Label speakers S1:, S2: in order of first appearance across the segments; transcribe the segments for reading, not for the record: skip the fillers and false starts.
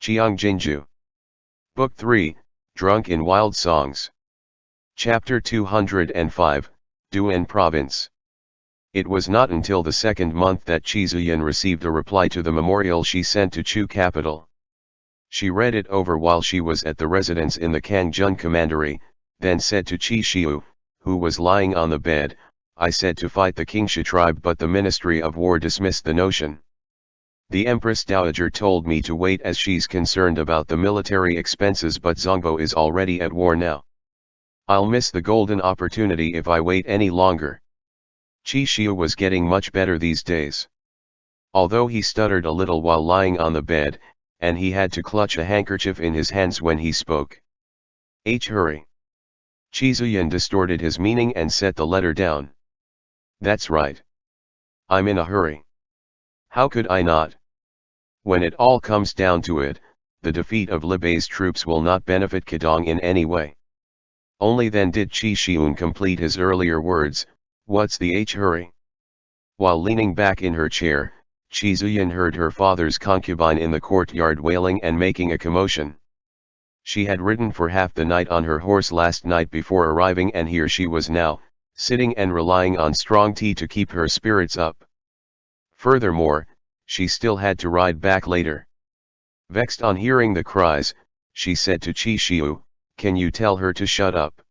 S1: Qiang Jin Jiu. Book 3, Drunk in Wild Songs. Chapter 205, Duan Province. It was not until the second month that Qi Zuyan received a reply to the memorial she sent to Chu capital. She read it over while she was at the residence in the Cangjun Commandery, then said to Qi Xiu, who was lying on the bed, "I said to fight the Qingsha tribe, but the Ministry of War dismissed the notion. The Empress Dowager told me to wait as she's concerned about the military expenses, but Zongbo is already at war now. I'll miss the golden opportunity if I wait any longer." Qi Xiu was getting much better these days. Although he stuttered a little while lying on the bed, and he had to clutch a handkerchief in his hands when he spoke. Hurry. Qi Zuyan distorted his meaning and set the letter down. "That's right. I'm in a hurry. How could I not? When it all comes down to it, the defeat of Li Bei's troops will not benefit Qidong in any way." Only then did Qi Xiun complete his earlier words, "What's the hurry?" While leaning back in her chair, Qi Zuyan heard her father's concubine in the courtyard wailing and making a commotion. She had ridden for half the night on her horse last night before arriving, and here she was now, sitting and relying on strong tea to keep her spirits up. Furthermore, she still had to ride back later. Vexed on hearing the cries, she said to Qi Xiu, "Can you tell her to shut up?"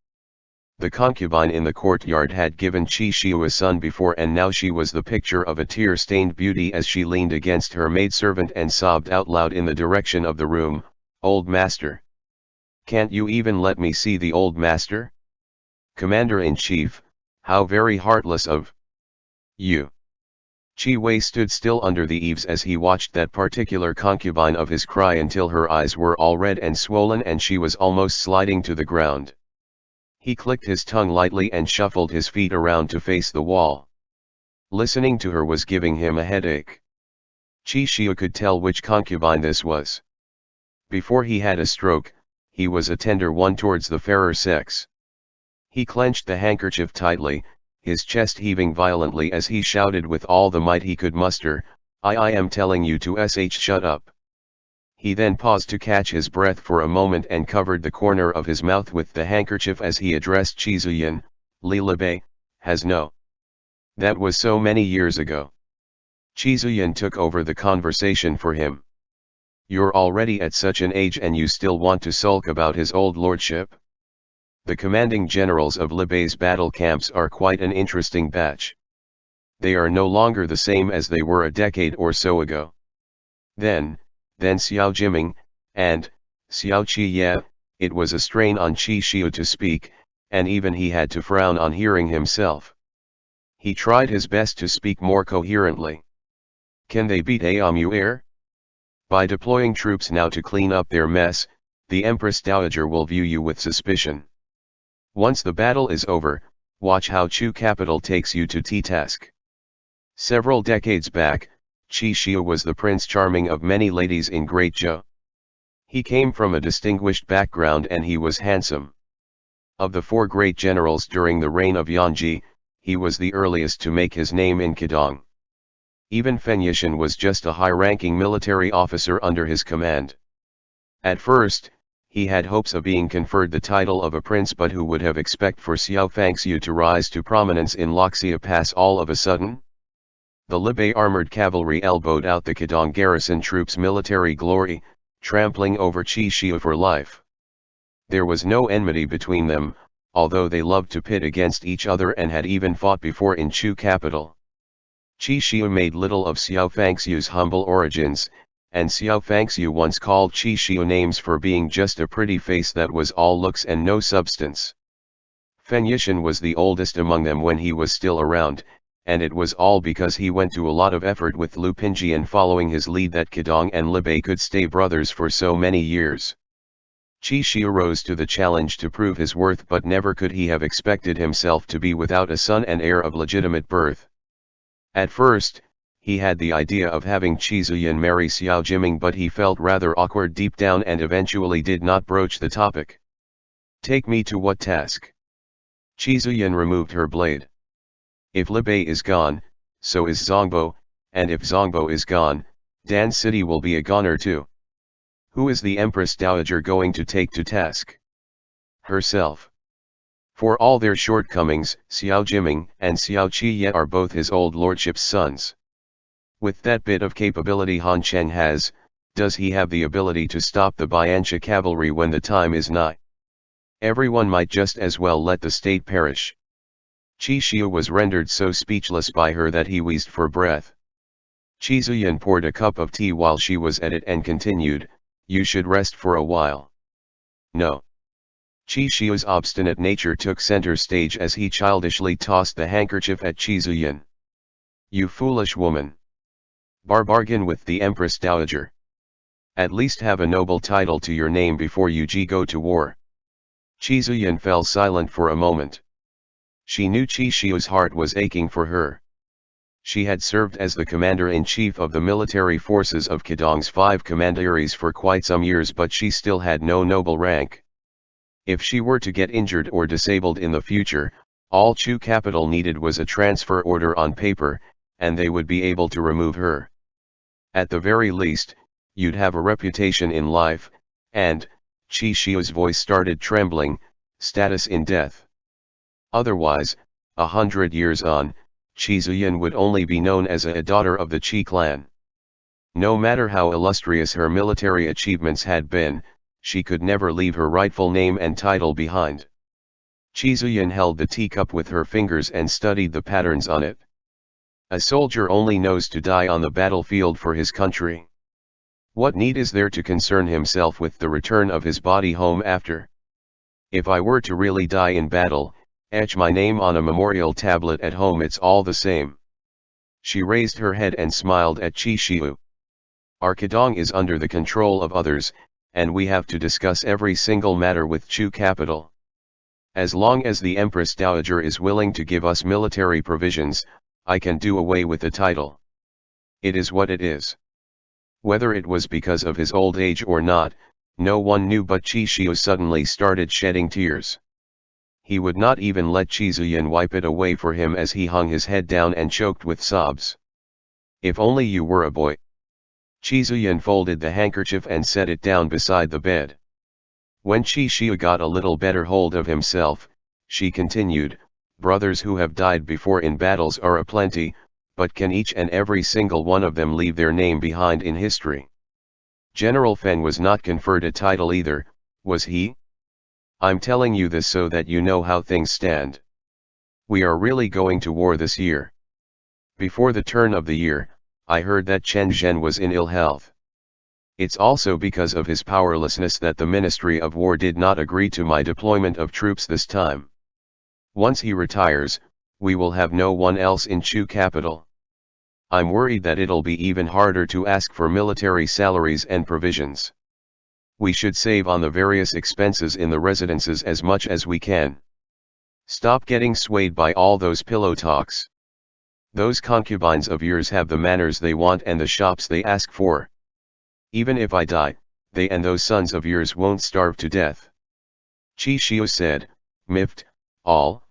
S1: The concubine in the courtyard had given Qi Xiu a son before, and now she was the picture of a tear-stained beauty as she leaned against her maidservant and sobbed out loud in the direction of the room, "Old master. Can't you even let me see the old master? Commander-in-Chief, how very heartless of you." Qi Wei stood still under the eaves as he watched that particular concubine of his cry until her eyes were all red and swollen and she was almost sliding to the ground. He clicked his tongue lightly and shuffled his feet around to face the wall. Listening to her was giving him a headache. Qi Xiu could tell which concubine this was. Before he had a stroke, he was a tender one towards the fairer sex. He clenched the handkerchief tightly, his chest heaving violently as he shouted with all the might he could muster, I am telling you to shut up." He then paused to catch his breath for a moment and covered the corner of his mouth with the handkerchief as he addressed Qi Zuyan, "Li Bei, has no. That was so many years ago." Qi Zuyan took over the conversation for him. "You're already at such an age and you still want to sulk about his old lordship? The commanding generals of Li Bei's battle camps are quite an interesting batch. They are no longer the same as they were a decade or so ago." Then Xiao Jiming, and Xiao Qi. It was a strain on Qi Xiu to speak, and even he had to frown on hearing himself. He tried his best to speak more coherently. "Can they beat Amuer? By deploying troops now to clean up their mess, the Empress Dowager will view you with suspicion. Once the battle is over, watch how Chu capital takes you to task." Several decades back, Qi Xiu was the Prince Charming of many ladies in Great Zhou. He came from a distinguished background and he was handsome. Of the four great generals during the reign of Yanji, he was the earliest to make his name in Qidong. Even Fen Yishan was just a high-ranking military officer under his command. At first, he had hopes of being conferred the title of a prince, but who would have expected for Xiao Fangxiu to rise to prominence in Loxia Pass all of a sudden? The Li Bei armored cavalry elbowed out the Qidong garrison troops' military glory, trampling over Qi Xiu for life. There was no enmity between them, although they loved to pit against each other and had even fought before in Chu capital. Qi Xiu made little of Xiao Fangxiu's humble origins, and Xiao Fangxiu once called Qi Xiu names for being just a pretty face that was all looks and no substance. Fen Yishan was the oldest among them when he was still around, and it was all because he went to a lot of effort with Lu Pinjian following his lead that Qidong and Li Bei could stay brothers for so many years. Qi Xiu rose to the challenge to prove his worth, but never could he have expected himself to be without a son and heir of legitimate birth. At first, he had the idea of having Qi Zuyan marry Xiao Jiming, but he felt rather awkward deep down and eventually did not broach the topic. "Take me to what task?" Qi Zuyan removed her blade. "If Li Bei is gone, so is Zongbo, and if Zongbo is gone, Dan City will be a goner too." Who is the Empress Dowager going to take to task? Herself. For all their shortcomings, Xiao Jiming and Xiao Qiye are both his old lordship's sons. With that bit of capability Han Cheng has, does he have the ability to stop the Bianchi cavalry when the time is nigh? Everyone might just as well let the state perish. Qi Xiu was rendered so speechless by her that he wheezed for breath. Qi Zuyan poured a cup of tea while she was at it and continued, "You should rest for a while." No. Qi Xiu's obstinate nature took center stage as he childishly tossed the handkerchief at Qi Zuyan. "You foolish woman! Bargain with the Empress Dowager. At least have a noble title to your name before you go to war." Qi Zuyan fell silent for a moment. She knew Qi Xiu's heart was aching for her. She had served as the commander-in-chief of the military forces of Qidong's 5 commanderies for quite some years, but she still had no noble rank. If she were to get injured or disabled in the future, all Chu capital needed was a transfer order on paper, and they would be able to remove her. At the very least, you'd have a reputation in life, and, Qi Xiu's voice started trembling, status in death. Otherwise, 100 years on, Qi Zuyan would only be known as a daughter of the Qi clan. No matter how illustrious her military achievements had been, she could never leave her rightful name and title behind. Qi Zuyan held the teacup with her fingers and studied the patterns on it. A soldier only knows to die on the battlefield for his country. What need is there to concern himself with the return of his body home after? If I were to really die in battle, etch my name on a memorial tablet at home, it's all the same. She raised her head and smiled at Qi Xiu. Our Qidong is under the control of others, and we have to discuss every single matter with Chu capital. As long as the Empress Dowager is willing to give us military provisions, I can do away with the title. It is what it is. Whether it was because of his old age or not, no one knew, but Qi Xiu suddenly started shedding tears. He would not even let Qi Zuyan wipe it away for him as he hung his head down and choked with sobs. "If only you were a boy." Qi Zuyan folded the handkerchief and set it down beside the bed. When Qi Xiu got a little better hold of himself, she continued, "Brothers who have died before in battles are aplenty, but can each and every single one of them leave their name behind in history? General Fen was not conferred a title either, was he? I'm telling you this so that you know how things stand. We are really going to war this year. Before the turn of the year, I heard that Chen Zhen was in ill health. It's also because of his powerlessness that the Ministry of War did not agree to my deployment of troops this time. Once he retires, we will have no one else in Chu capital. I'm worried that it'll be even harder to ask for military salaries and provisions. We should save on the various expenses in the residences as much as we can. Stop getting swayed by all those pillow talks. Those concubines of yours have the manners they want and the shops they ask for. Even if I die, they and those sons of yours won't starve to death." Qi Xiu said, "Miffed, all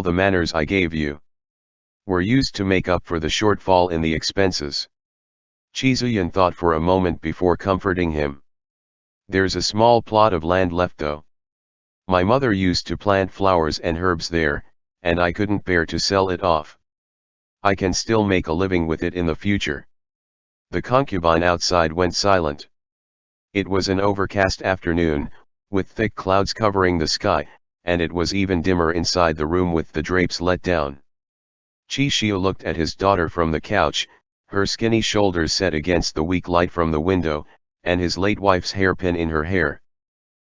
S1: the manners I gave you were used to make up for the shortfall in the expenses." Qi Zuyan thought for a moment before comforting him. "There's a small plot of land left though. My mother used to plant flowers and herbs there, and I couldn't bear to sell it off. I can still make a living with it in the future." The concubine outside went silent. It was an overcast afternoon, with thick clouds covering the sky, and it was even dimmer inside the room with the drapes let down. Qi Xiu looked at his daughter from the couch, her skinny shoulders set against the weak light from the window, and his late wife's hairpin in her hair.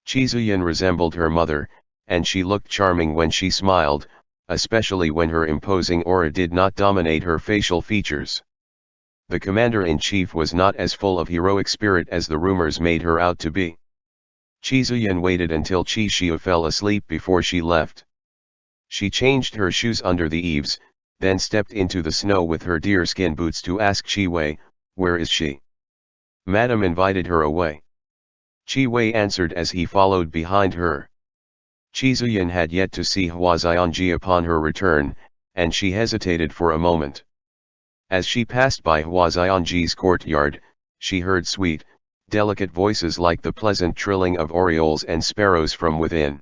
S1: Qi Zuyan resembled her mother, and she looked charming when she smiled, especially when her imposing aura did not dominate her facial features. The commander-in-chief was not as full of heroic spirit as the rumors made her out to be. Qi Zuyan waited until Qi Xiu fell asleep before she left. She changed her shoes under the eaves, then stepped into the snow with her deerskin boots to ask Qi Wei, "Where is she?" "Madam invited her away." Qi Wei answered as he followed behind her. Qi Zuyan had yet to see Hua Xiangji upon her return, and she hesitated for a moment. As she passed by Hua Xiangji's courtyard, she heard sweet, delicate voices like the pleasant trilling of orioles and sparrows from within.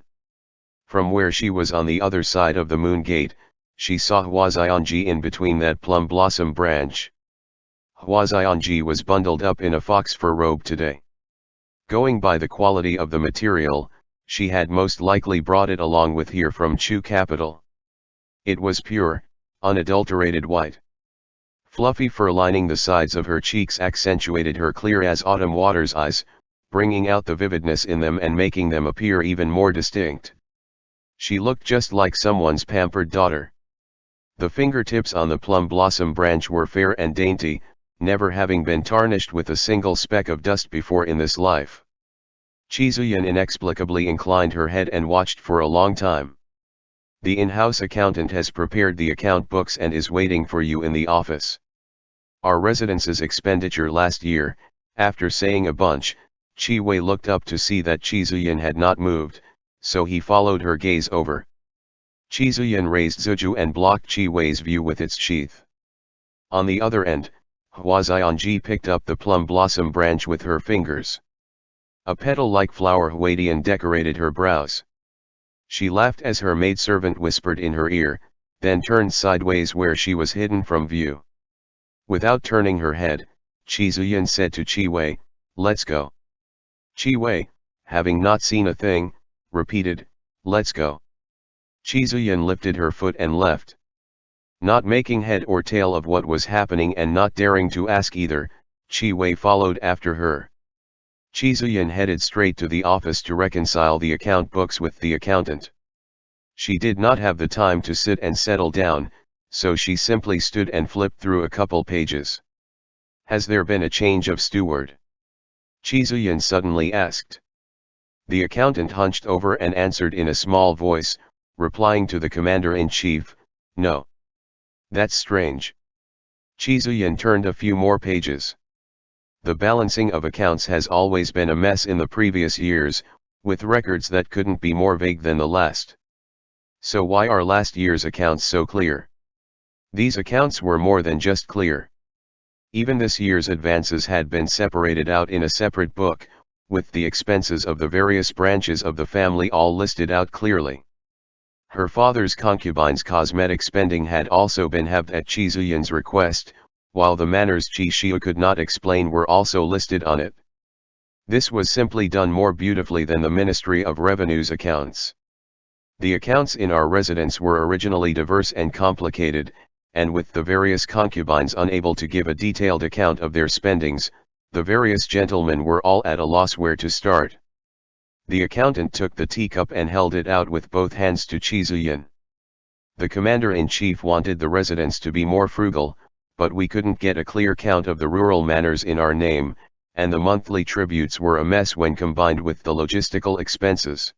S1: From where she was on the other side of the moon gate, she saw Huazionji in between that plum blossom branch. Huazionji was bundled up in a fox fur robe today. Going by the quality of the material, she had most likely brought it along with her from Chu capital. It was pure, unadulterated white. Fluffy fur lining the sides of her cheeks accentuated her clear as autumn water's eyes, bringing out the vividness in them and making them appear even more distinct. She looked just like someone's pampered daughter. The fingertips on the plum blossom branch were fair and dainty, never having been tarnished with a single speck of dust before in this life. Qiang inexplicably inclined her head and watched for a long time. The in-house accountant has prepared the account books and is waiting for you in the office. Our residence's expenditure last year, after saying a bunch, Qi Wei looked up to see that Qiang had not moved, so he followed her gaze over. Qiang raised Zhuju and blocked Qi Wei's view with its sheath. On the other end, Huazionji picked up the plum blossom branch with her fingers. A petal-like flower Huadian decorated her brows. She laughed as her maidservant whispered in her ear, then turned sideways where she was hidden from view. Without turning her head, Qiang said to Qi Wei, "Let's go." Qi Wei, having not seen a thing, repeated, "Let's go." Qiang lifted her foot and left. Not making head or tail of what was happening and not daring to ask either, Qi Wei followed after her. Qiang headed straight to the office to reconcile the account books with the accountant. She did not have the time to sit and settle down, so she simply stood and flipped through a couple pages. "Has there been a change of steward?" Qiang suddenly asked. The accountant hunched over and answered in a small voice, replying to the commander-in-chief, "No." "That's strange." Qiang turned a few more pages. "The balancing of accounts has always been a mess in the previous years, with records that couldn't be more vague than the last. So why are last year's accounts so clear?" These accounts were more than just clear. Even this year's advances had been separated out in a separate book, with the expenses of the various branches of the family all listed out clearly. Her father's concubine's cosmetic spending had also been halved at Qiang's request, while the manners Qi Xiu could not explain were also listed on it. This was simply done more beautifully than the Ministry of Revenue's accounts. The accounts in our residence were originally diverse and complicated, and with the various concubines unable to give a detailed account of their spendings, the various gentlemen were all at a loss where to start. The accountant took the teacup and held it out with both hands to Qiang. "The commander-in-chief wanted the residence to be more frugal, but we couldn't get a clear count of the rural manors in our name, and the monthly tributes were a mess when combined with the logistical expenses."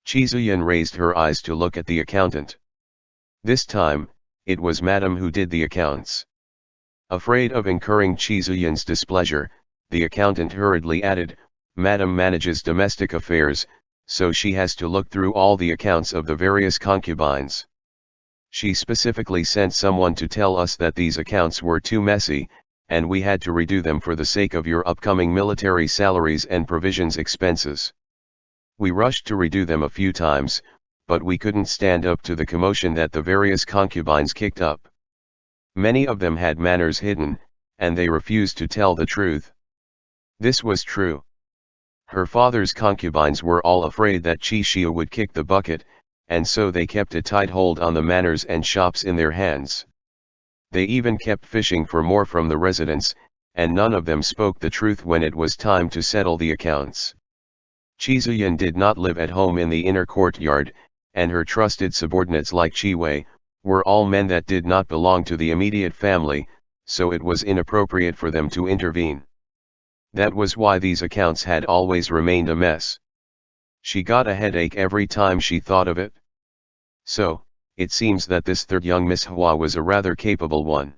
S1: Qiang raised her eyes to look at the accountant. This time, it was Madame who did the accounts. Afraid of incurring Qiang's displeasure, the accountant hurriedly added, "Madame manages domestic affairs, so she has to look through all the accounts of the various concubines. She specifically sent someone to tell us that these accounts were too messy, and we had to redo them for the sake of your upcoming military salaries and provisions expenses. We rushed to redo them a few times, but we couldn't stand up to the commotion that the various concubines kicked up. Many of them had manners hidden, and they refused to tell the truth." This was true. Her father's concubines were all afraid that Qi Xiu would kick the bucket, and so they kept a tight hold on the manors and shops in their hands. They even kept fishing for more from the residents, and none of them spoke the truth when it was time to settle the accounts. Qiang did not live at home in the inner courtyard, and her trusted subordinates like Qi Wei, were all men that did not belong to the immediate family, so it was inappropriate for them to intervene. That was why these accounts had always remained a mess. She got a headache every time she thought of it. So, it seems that this third young Miss Hua was a rather capable one.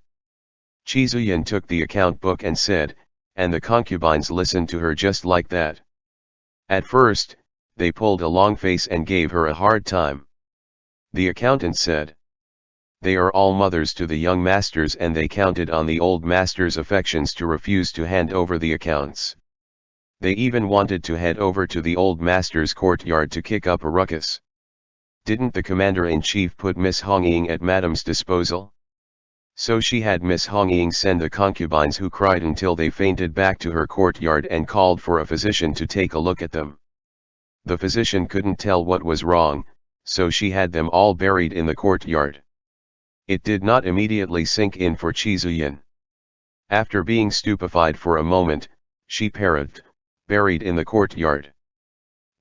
S1: Qiang took the account book and said, and the concubines listened to her just like that. At first, they pulled a long face and gave her a hard time. The accountant said, "They are all mothers to the young masters and they counted on the old master's affections to refuse to hand over the accounts. They even wanted to head over to the old master's courtyard to kick up a ruckus. Didn't the commander-in-chief put Miss Hongying at Madame's disposal? So she had Miss Hongying send the concubines who cried until they fainted back to her courtyard and called for a physician to take a look at them. The physician couldn't tell what was wrong, so she had them all buried in the courtyard. It did not immediately sink in for Qi Zuyin. After being stupefied for a moment, she parried, "Buried in the courtyard.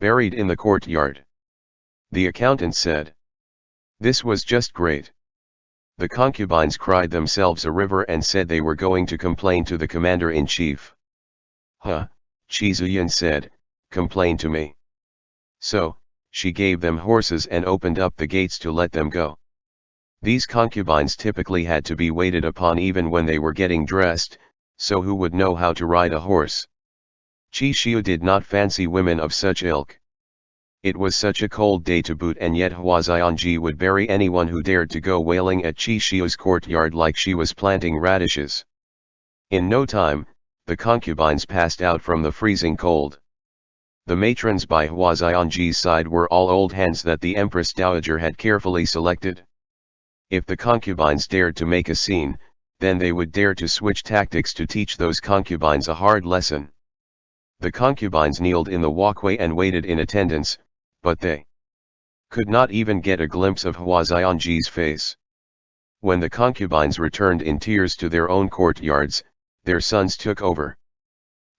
S1: Buried in the courtyard." The accountant said. This was just great. The concubines cried themselves a river and said they were going to complain to the commander-in-chief. Huh, Qi Zuyin said, "Complain to me." So, she gave them horses and opened up the gates to let them go. These concubines typically had to be waited upon even when they were getting dressed, so who would know how to ride a horse? Qi Xiu did not fancy women of such ilk. It was such a cold day to boot, and yet Hua Xianji would bury anyone who dared to go wailing at Qi Xiu's courtyard like she was planting radishes. In no time, the concubines passed out from the freezing cold. The matrons by Hua Xianji's side were all old hens that the Empress Dowager had carefully selected. If the concubines dared to make a scene, then they would dare to switch tactics to teach those concubines a hard lesson. The concubines kneeled in the walkway and waited in attendance, but they could not even get a glimpse of Hua Xianji's face. When the concubines returned in tears to their own courtyards, their sons took over.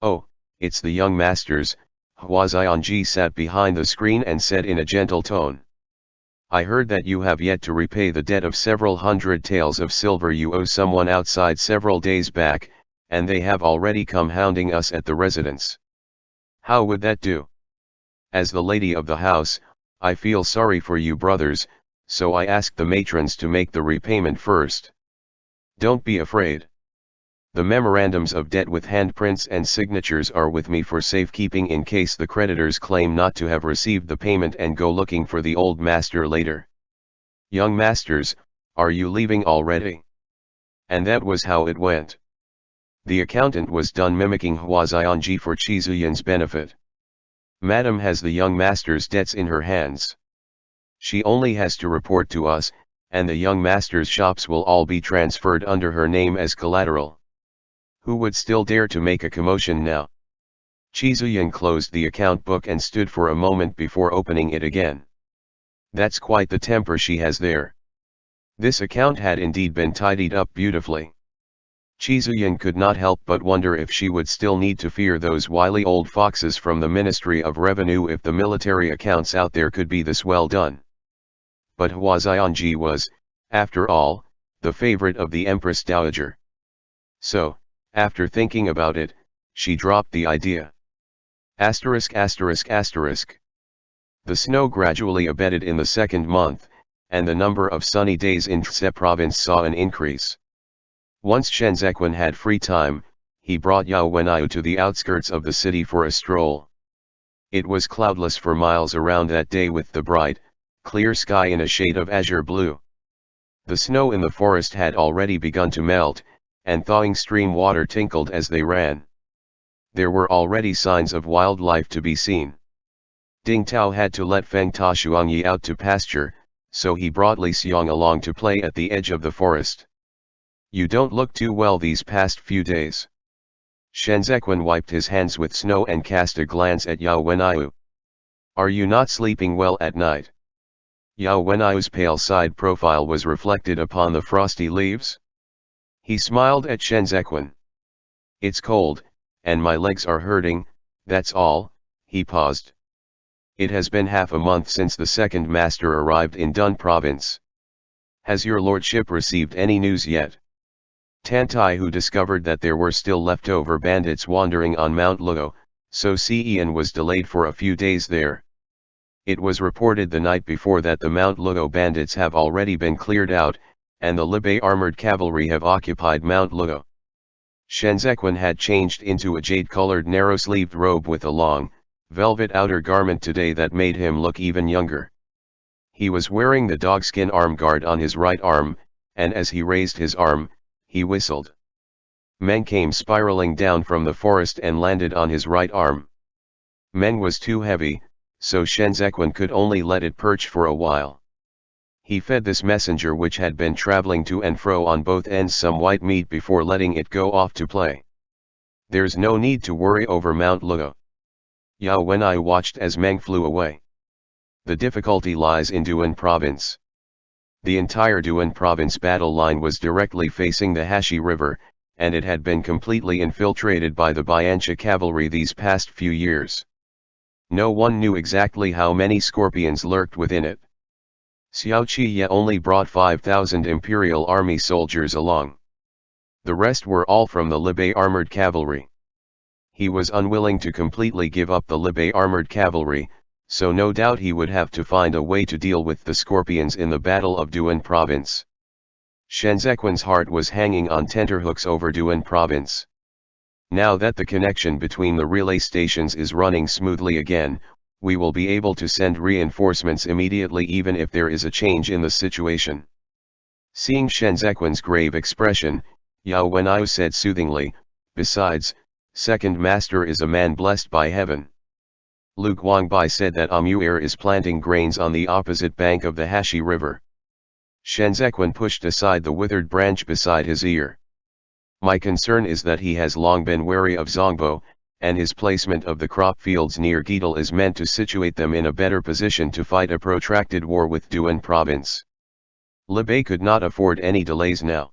S1: "Oh, it's the young masters," Hua Xianji sat behind the screen and said in a gentle tone. "I heard that you have yet to repay the debt of several hundred taels of silver you owe someone outside several days back, and they have already come hounding us at the residence. How would that do? As the lady of the house, I feel sorry for you brothers, so I asked the matrons to make the repayment first. Don't be afraid. The memorandums of debt with handprints and signatures are with me for safekeeping in case the creditors claim not to have received the payment and go looking for the old master later. Young masters, are you leaving already?" And that was how it went. The accountant was done mimicking Hua Xianji for Qi Zuyin's benefit. "Madam has the young master's debts in her hands. She only has to report to us, and the young master's shops will all be transferred under her name as collateral. Who would still dare to make a commotion now?" Qi Zuyin closed the account book and stood for a moment before opening it again. That's quite the temper she has there. This account had indeed been tidied up beautifully. Qi Zuyin could not help but wonder if she would still need to fear those wily old foxes from the Ministry of Revenue if the military accounts out there could be this well done. But Hua Xianji was, after all, the favorite of the Empress Dowager. So, after thinking about it, she dropped the idea. ******. The snow gradually abated in the second month, and the number of sunny days in Tse province saw an increase. Once Shenzhequan had free time, he brought Yao Wenyu to the outskirts of the city for a stroll. It was cloudless for miles around that day with the bright, clear sky in a shade of azure blue. The snow in the forest had already begun to melt, and thawing stream water tinkled as they ran. There were already signs of wildlife to be seen. Ding Tao had to let Feng Ta Shuangyi out to pasture, so he brought Li Xiong along to play at the edge of the forest. "You don't look too well these past few days." Shenzhequan wiped his hands with snow and cast a glance at Yao Wenyu. "Are you not sleeping well at night?" Yao Wenyu's pale side profile was reflected upon the frosty leaves. He smiled at Shenzhequan. "It's cold, and my legs are hurting, that's all." He paused. "It has been half a month since the second master arrived in Dun province. Has your lordship received any news yet?" Tantai, who discovered that there were still leftover bandits wandering on Mount Luo, so Cian was delayed for a few days there. It was reported the night before that the Mount Luo bandits have already been cleared out, and the Libe armored cavalry have occupied Mount Luo. Shenzhequan had changed into a jade-colored narrow-sleeved robe with a long, velvet outer garment today that made him look even younger. He was wearing the dogskin arm guard on his right arm, and as he raised his arm, he whistled. Meng came spiraling down from the forest and landed on his right arm. Meng was too heavy, so Shenzhequan could only let it perch for a while. He fed this messenger, which had been traveling to and fro on both ends, some white meat before letting it go off to play. There's no need to worry over Mount Luo. Yao Wenai watched as Meng flew away. The difficulty lies in Duan province. The entire Duan province battle line was directly facing the Hashi River, and it had been completely infiltrated by the Bianchi cavalry these past few years. No one knew exactly how many scorpions lurked within it. Xiao Qiye only brought 5,000 imperial army soldiers along. The rest were all from the Libai armored cavalry. He was unwilling to completely give up the Libai armored cavalry, so no doubt he would have to find a way to deal with the scorpions in the Battle of Duan province. Shenzhequan's heart was hanging on tenterhooks over Duan province. Now that the connection between the relay stations is running smoothly again, we will be able to send reinforcements immediately even if there is a change in the situation. Seeing Shenzhequan's grave expression, Yao Wenai said soothingly, besides, Second Master is a man blessed by heaven. Lu Guangbai said that Amuer is planting grains on the opposite bank of the Hashi River. Shenzhequan pushed aside the withered branch beside his ear. My concern is that he has long been wary of Zongbo, and his placement of the crop fields near Gidal is meant to situate them in a better position to fight a protracted war with Duan province. Libai could not afford any delays now.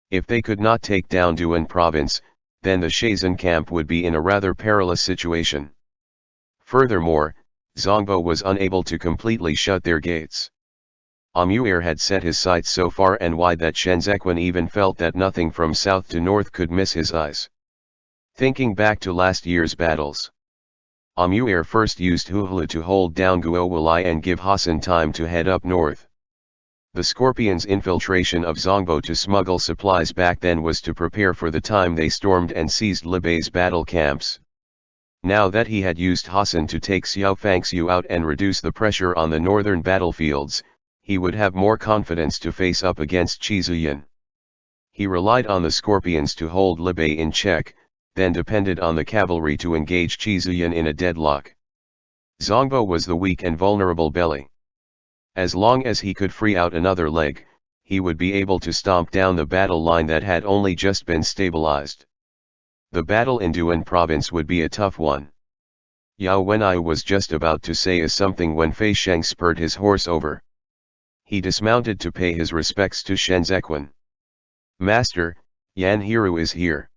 S1: If they could not take down Duan province, then the Shenzhen camp would be in a rather perilous situation. Furthermore, Zongbo was unable to completely shut their gates. Amuer had set his sights so far and wide that Shenzhequan even felt that nothing from south to north could miss his eyes. Thinking back to last year's battles, Amuer first used Huhlu to hold down Guowulai and give Hassan time to head up north. The Scorpions' infiltration of Zongbo to smuggle supplies back then was to prepare for the time they stormed and seized Libai's battle camps. Now that he had used Hassan to take Xiao Fangxiu out and reduce the pressure on the northern battlefields, he would have more confidence to face up against Qizuyan. He relied on the Scorpions to hold Libai in check, then depended on the cavalry to engage Qizuyan in a deadlock. Zongbo was the weak and vulnerable belly. As long as he could free out another leg, he would be able to stomp down the battle line that had only just been stabilized. The battle in Duan province would be a tough one. Yao Wenai was just about to say something when Fei Sheng spurred his horse over. He dismounted to pay his respects to Shenzhequan. Master, Yan Hiru is here.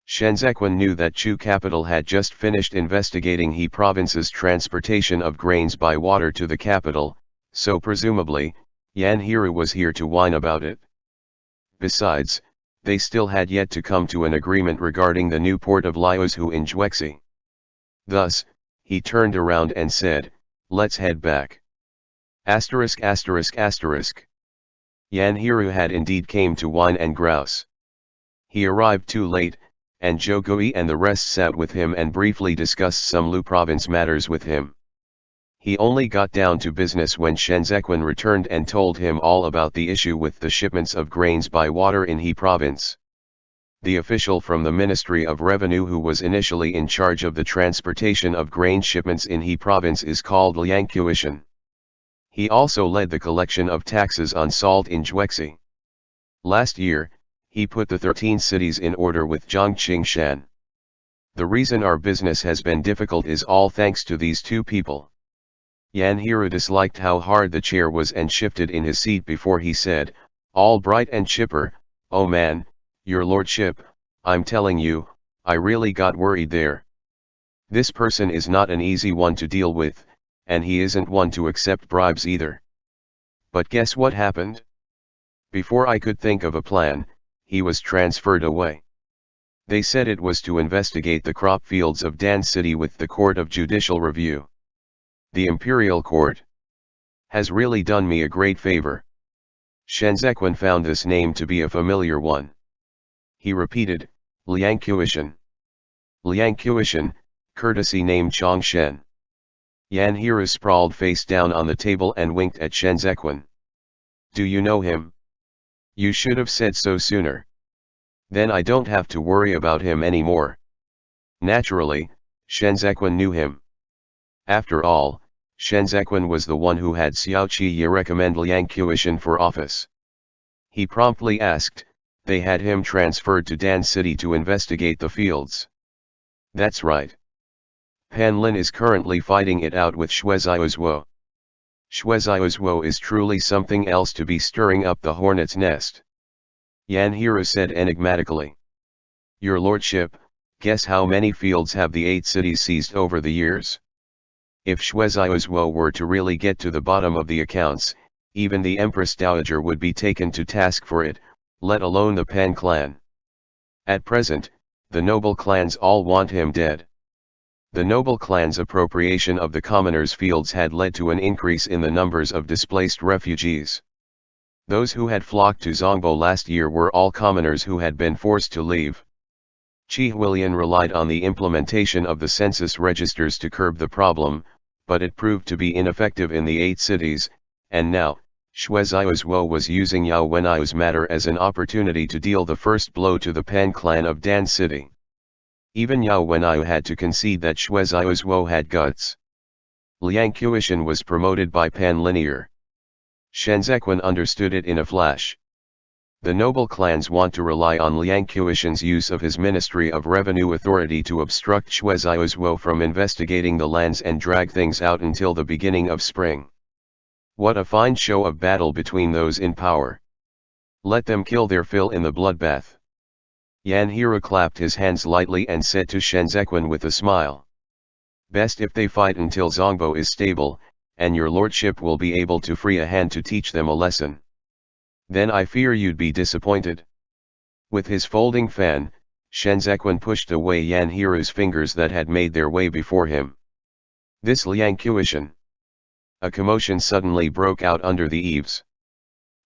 S1: Shenzhequan knew that Chu capital had just finished investigating He province's transportation of grains by water to the capital, so presumably, Yan Hiru was here to whine about it. Besides, they still had yet to come to an agreement regarding the new port of Liuzhu in Juexi. Thus, he turned around and said, let's head back. Yan Hiru had indeed came to whine and grouse. He arrived too late, and Zhou Gui and the rest sat with him and briefly discussed some Lu province matters with him. He only got down to business when Shenzhequan returned and told him all about the issue with the shipments of grains by water in He province. The official from the Ministry of Revenue who was initially in charge of the transportation of grain shipments in He province is called Liang Qiushan. He also led the collection of taxes on salt in Juexi. Last year, he put the 13 cities in order with Zhangqing Shan. The reason our business has been difficult is all thanks to these two people. Yan Hiru disliked how hard the chair was and shifted in his seat before he said, all bright and chipper, oh man, your lordship, I'm telling you, I really got worried there. This person is not an easy one to deal with, and he isn't one to accept bribes either. But guess what happened? Before I could think of a plan, he was transferred away. They said it was to investigate the crop fields of Dan City with the Court of Judicial Review. The Imperial Court has really done me a great favor. Shenzhequan found this name to be a familiar one. He repeated, Liang Qiushan. Liang Qiushan, courtesy name Chongshen. Yan Hiru sprawled face down on the table and winked at Shenzhequan. Do you know him? You should have said so sooner. Then I don't have to worry about him anymore. Naturally, Shenzhequan knew him. After all, Shenzhequan was the one who had Xiao Qiye recommend Liang Qiushan for office. He promptly asked, they had him transferred to Dan City to investigate the fields. That's right. Pan Lin is currently fighting it out with Xue Xiaozuo. Xue Xiaozuo is truly something else to be stirring up the hornet's nest. Yan Hero said enigmatically. Your lordship, guess how many fields have the 8 cities seized over the years? If Xue Xiaozuo were to really get to the bottom of the accounts, even the Empress Dowager would be taken to task for it, let alone the Pan clan. At present, the noble clans all want him dead. The noble clan's appropriation of the commoners' fields had led to an increase in the numbers of displaced refugees. Those who had flocked to Zongbo last year were all commoners who had been forced to leave. Qi Huilian relied on the implementation of the census registers to curb the problem, but it proved to be ineffective in the 8 cities, and now, Xue Xiaozuo was using Yao Wenai's matter as an opportunity to deal the first blow to the Pan clan of Dan City. Even Yao Wenai had to concede that Xue Xiaozuo had guts. Liang Qiushan was promoted by Pan Linear. Shenzhequan understood it in a flash. The noble clans want to rely on Liang Qiushan's use of his Ministry of Revenue authority to obstruct Xue Xiaozuo from investigating the lands and drag things out until the beginning of spring. What a fine show of battle between those in power. Let them kill their fill in the bloodbath. Yan Hero clapped his hands lightly and said to Shenzhequan with a smile. Best if they fight until Zongbo is stable, and your lordship will be able to free a hand to teach them a lesson. Then I fear you'd be disappointed. With his folding fan, Shenzhequan pushed away Yan Hero's fingers that had made their way before him. This Liang Qiushan. A commotion suddenly broke out under the eaves.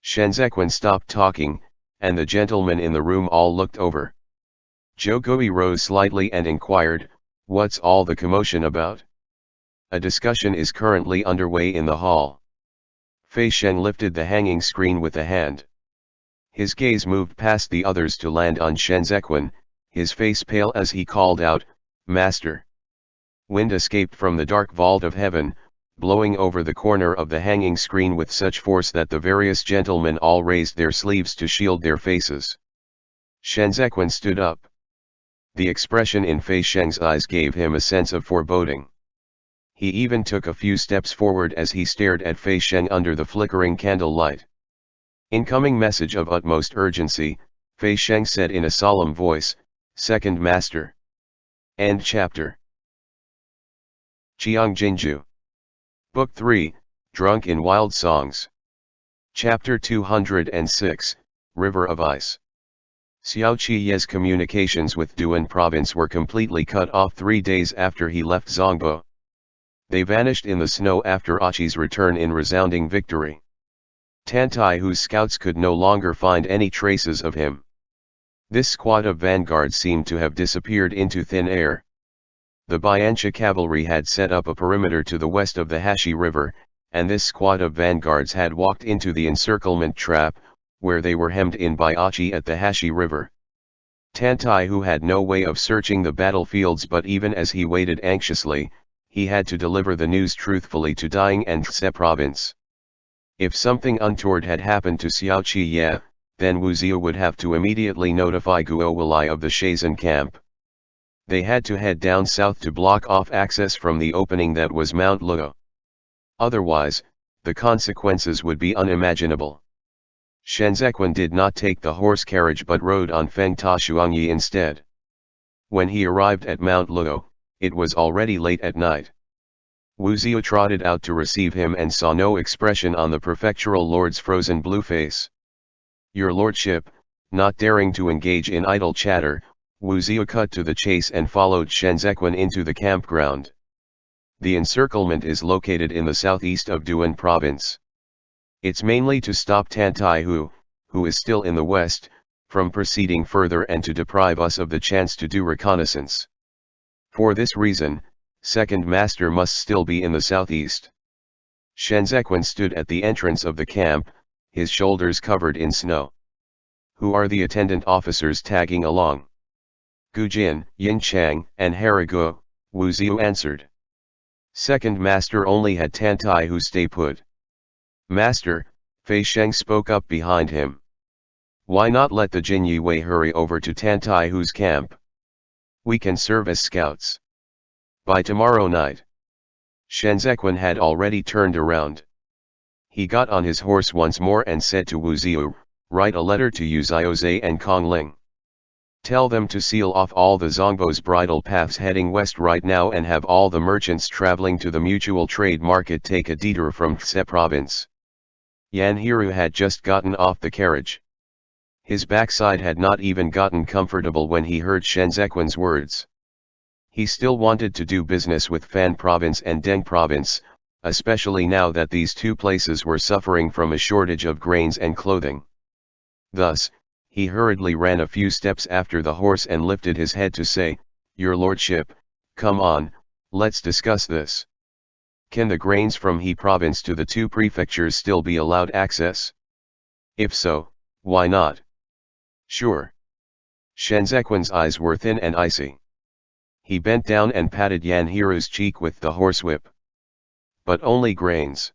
S1: Shenzhequan stopped talking, and the gentlemen in the room all looked over. Zhou Gui rose slightly and inquired, what's all the commotion about? A discussion is currently underway in the hall. Fei Sheng lifted the hanging screen with a hand. His gaze moved past the others to land on Shenzhequan, his face pale as he called out, Master. Wind escaped from the dark vault of heaven, blowing over the corner of the hanging screen with such force that the various gentlemen all raised their sleeves to shield their faces. Shenzhequan stood up. The expression in Fei Sheng's eyes gave him a sense of foreboding. He even took a few steps forward as he stared at Fei Sheng under the flickering candlelight. Incoming message of utmost urgency, Fei Sheng said in a solemn voice, Second Master. End chapter. Qiang Jin Jiu. Book 3, Drunk in Wild Songs. Chapter 206, River of Ice. Xiao Qiye's communications with Duan province were completely cut off 3 days after he left Zongbo. They vanished in the snow after Aqi's return in resounding victory. Tantai whose scouts could no longer find any traces of him. This squad of vanguards seemed to have disappeared into thin air. The Biancha cavalry had set up a perimeter to the west of the Hashi River, and this squad of vanguards had walked into the encirclement trap, where they were hemmed in by Aqi at the Hashi River. Tantai who had no way of searching the battlefields, but even as he waited anxiously, he had to deliver the news truthfully to Daying and Tse province. If something untoward had happened to Xiao Qiye, then Wu Zia would have to immediately notify Guo Walai of the Shazan camp. They had to head down south to block off access from the opening that was Mount Luo. Otherwise, the consequences would be unimaginable. Shenzhequan did not take the horse carriage but rode on Feng Ta Shuangyi instead. When he arrived at Mount Luo, it was already late at night. Wu Zia trotted out to receive him and saw no expression on the prefectural lord's frozen blue face. Your lordship, not daring to engage in idle chatter, Wu Zia cut to the chase and followed Shenzhequan into the campground. The encirclement is located in the southeast of Duan province. It's mainly to stop Tantai who is still in the west, from proceeding further and to deprive us of the chance to do reconnaissance. For this reason, Second Master must still be in the southeast. Shenzhequan stood at the entrance of the camp, his shoulders covered in snow. Who are the attendant officers tagging along? Gu Jin, Yin Chang, and Haraguo, Wu Ziu answered. Second master only had Tantai who stay put. Master, Fei Sheng spoke up behind him. Why not let the Jin Yi hurry over to Tantai who's camp? We can serve as scouts. By tomorrow night. Shenzequan had already turned around. He got on his horse once more and said to Wu Ziu, write a letter to Yu Xiaozhe and Kong Ling. Tell them to seal off all the Zongbo's bridle paths heading west right now and have all the merchants traveling to the mutual trade market take a detour from Tse province. Yan Hiru had just gotten off the carriage. His backside had not even gotten comfortable when he heard Shenzequan's words. He still wanted to do business with Fan province and Deng province, especially now that these two places were suffering from a shortage of grains and clothing. Thus, he hurriedly ran a few steps after the horse and lifted his head to say, Your Lordship, come on, let's discuss this. Can the grains from He province to the two prefectures still be allowed access? If so, why not? Sure. Shenzequan's eyes were thin and icy. He bent down and patted Yan Hiru's cheek with the horsewhip. But only grains.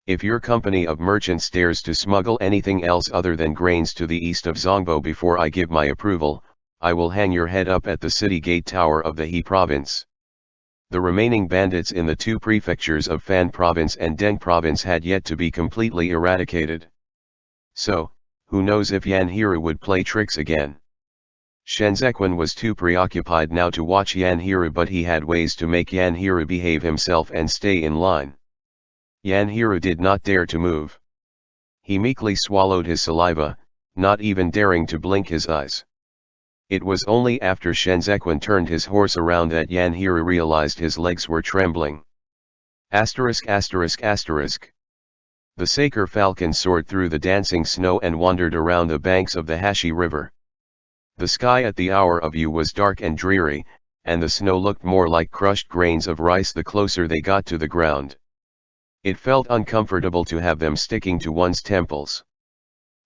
S1: If your company of merchants dares to smuggle anything else other than grains to the east of Zongbo before I give my approval, I will hang your head up at the city gate tower of the He province. The remaining bandits in the two prefectures of Fan province and Deng province had yet to be completely eradicated. So, who knows if Yan Hiru would play tricks again. Shenzequan was too preoccupied now to watch Yan Hiru, but he had ways to make Yan Hiru behave himself and stay in line. Yan Hiru did not dare to move. He meekly swallowed his saliva, not even daring to blink his eyes. It was only after Shenzequan turned his horse around that Yan Hiru realized his legs were trembling. *******. The Saker falcon soared through the dancing snow and wandered around the banks of the Hashi River. The sky at the hour of U was dark and dreary, and the snow looked more like crushed grains of rice the closer they got to the ground. It felt uncomfortable to have them sticking to one's temples.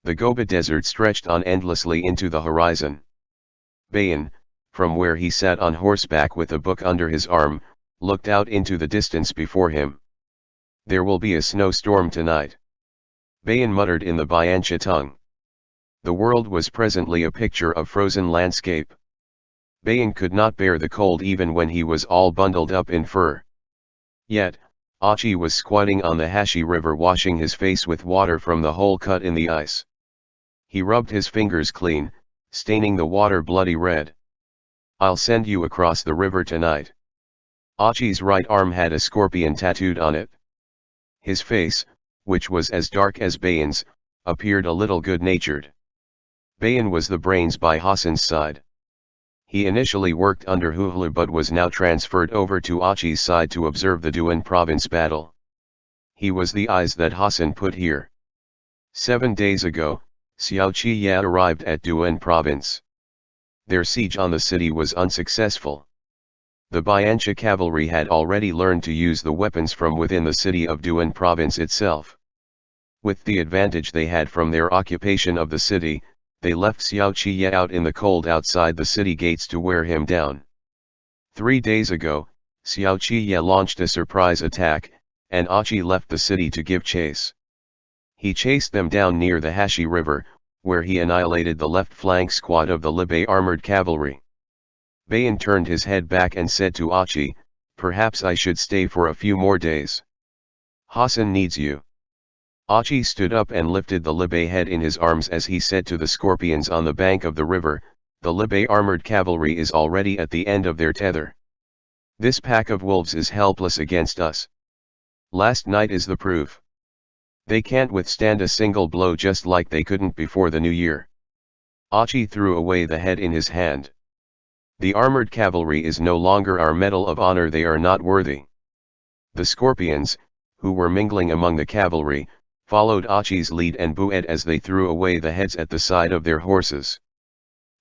S1: The Gobi Desert stretched on endlessly into the horizon. Bayan, from where he sat on horseback with a book under his arm, looked out into the distance before him. There will be a snowstorm tonight. Bayan muttered in the Biancha tongue. The world was presently a picture of frozen landscape. Bayan could not bear the cold even when he was all bundled up in fur. Yet, Achi was squatting on the Hashi River washing his face with water from the hole cut in the ice. He rubbed his fingers clean, staining the water bloody red. I'll send you across the river tonight. Achi's right arm had a scorpion tattooed on it. His face, which was as dark as Bayan's, appeared a little good-natured. Bayan was the brains by Hassan's side. He initially worked under Huhlu but was now transferred over to Achi's side to observe the Duan province battle. He was the eyes that Hassan put here. 7 days ago, Xiao Qiya arrived at Duan province. Their siege on the city was unsuccessful. The Biancha cavalry had already learned to use the weapons from within the city of Duan province itself. With the advantage they had from their occupation of the city, they left Xiao Qiya out in the cold outside the city gates to wear him down. 3 days ago, Xiao Qiya launched a surprise attack, and Achi left the city to give chase. He chased them down near the Hashi River, where he annihilated the left flank squad of the Libe armored cavalry. Bayan turned his head back and said to Achi, perhaps I should stay for a few more days. Hassan needs you. Achi stood up and lifted the Libe head in his arms as he said to the scorpions on the bank of the river, the Libe armored cavalry is already at the end of their tether. This pack of wolves is helpless against us. Last night is the proof. They can't withstand a single blow just like they couldn't before the new year. Achi threw away the head in his hand. The armored cavalry is no longer our medal of honor, they are not worthy. The scorpions, who were mingling among the cavalry, followed Achi's lead and booed as they threw away the heads at the side of their horses.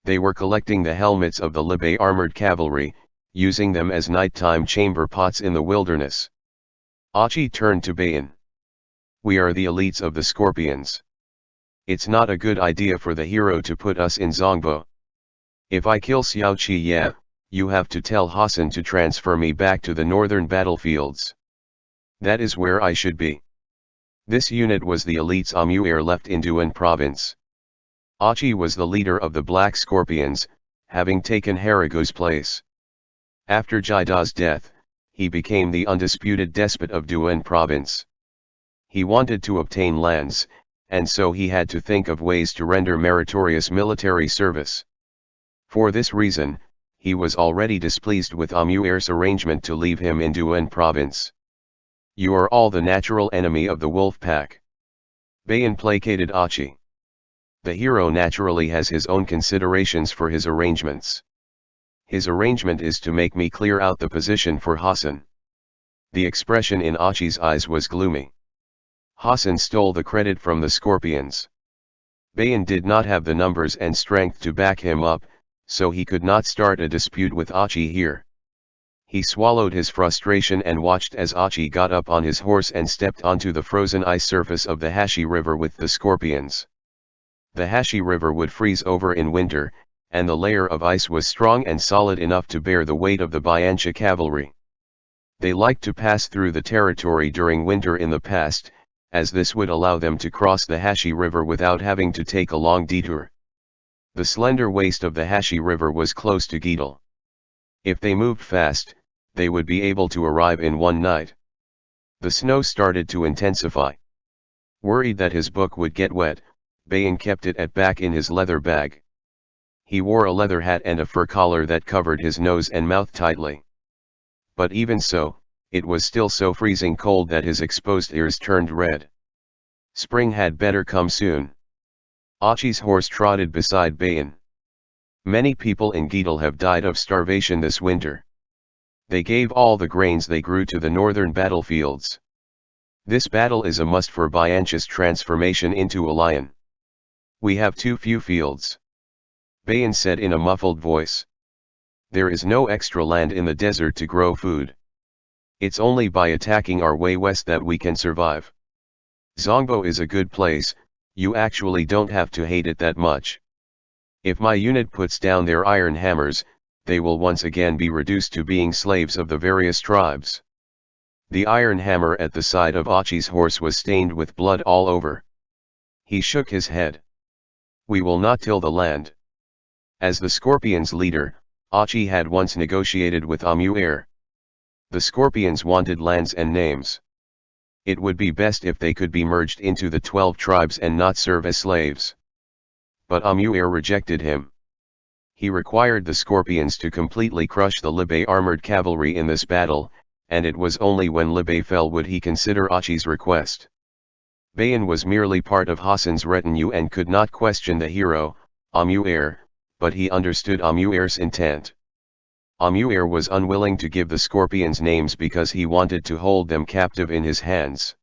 S1: They were collecting the helmets of the Libe armored cavalry, using them as nighttime chamber pots in the wilderness. Achi turned to Bayan. We are the elites of the scorpions. It's not a good idea for the hero to put us in Zongbo. If I kill Xiao Qi, you have to tell Hassan to transfer me back to the northern battlefields. That is where I should be. This unit was the elite's Amuer left in Duan province. Achi was the leader of the Black Scorpions, having taken Harago's place. After Jaida's death, he became the undisputed despot of Duan province. He wanted to obtain lands, and so he had to think of ways to render meritorious military service. For this reason, he was already displeased with Amuer's arrangement to leave him in Duan province. You are all the natural enemy of the wolf pack. Bayan placated Achi. The hero naturally has his own considerations for his arrangements. His arrangement is to make me clear out the position for Hassan. The expression in Achi's eyes was gloomy. Hassan stole the credit from the Scorpions. Bayan did not have the numbers and strength to back him up, so he could not start a dispute with Achi here. He swallowed his frustration and watched as Achi got up on his horse and stepped onto the frozen ice surface of the Hashi River with the Scorpions. The Hashi River would freeze over in winter, and the layer of ice was strong and solid enough to bear the weight of the Bianchi cavalry. They liked to pass through the territory during winter in the past, as this would allow them to cross the Hashi River without having to take a long detour. The slender waist of the Hashi River was close to Gidal. If they moved fast, they would be able to arrive in one night. The snow started to intensify. Worried that his book would get wet, Bayan kept it back in his leather bag. He wore a leather hat and a fur collar that covered his nose and mouth tightly. But even so, it was still so freezing cold that his exposed ears turned red. Spring had better come soon. Achi's horse trotted beside Bayan. Many people in Gidal have died of starvation this winter. They gave all the grains they grew to the northern battlefields. This battle is a must for Bianchi's transformation into a lion. We have too few fields. Bayan said in a muffled voice. There is no extra land in the desert to grow food. It's only by attacking our way west that we can survive. Zongbo is a good place, you actually don't have to hate it that much. If my unit puts down their iron hammers, they will once again be reduced to being slaves of the various tribes. The iron hammer at the side of Achi's horse was stained with blood all over. He shook his head. We will not till the land. As the Scorpions' leader, Achi had once negotiated with Amuer. The Scorpions wanted lands and names. It would be best if they could be merged into the 12 tribes and not serve as slaves. But Amuer rejected him. He required the Scorpions to completely crush the Libe armored cavalry in this battle, and it was only when Libe fell would he consider Achi's request. Bayan was merely part of Hassan's retinue and could not question the hero, Amuer, but he understood Amuer's intent. Amuer was unwilling to give the Scorpions names because he wanted to hold them captive in his hands.